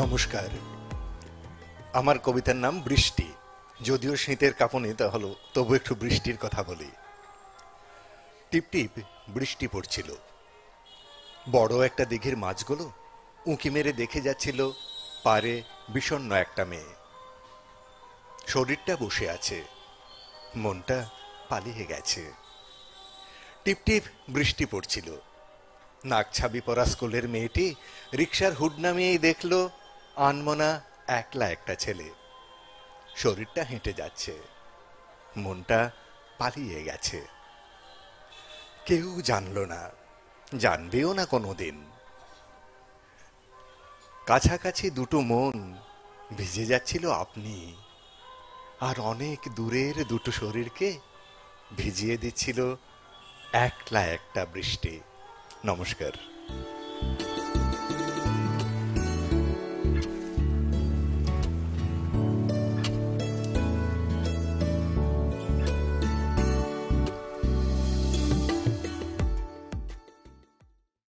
নমস্কার। আমার কবিতার নাম বৃষ্টি। যদিও শীতের কাঁপুনি, তাহলে তবু একটু বৃষ্টির কথা বলি। টিপ টিপ বৃষ্টি পড়ছিল। বড় একটা দিঘির মাছগুলো উঁকি মেরে দেখে যাচ্ছিল পারে বিষণ্ণ একটা মেয়ে। শরীরটা বসে আছে, মনটা পালিয়ে গেছে। টিপ টিপ বৃষ্টি পড়ছিল। নাকছাবি পরা স্কুলের মেয়েটি রিকশার হুড নামিয়েই দেখল আনমনা একলা একটা ছেলে। শরীরটা হেঁটে যাচ্ছে, মনটা পালিয়ে গেছে। কেউ জানলো না, জানবেও না কোনোদিন। কাছাকাছি দুটো মন ভিজে যাচ্ছিল আপনি, আর অনেক দূরের দুটো শরীরকে ভিজিয়ে দিচ্ছিল একলা একটা বৃষ্টি। নমস্কার।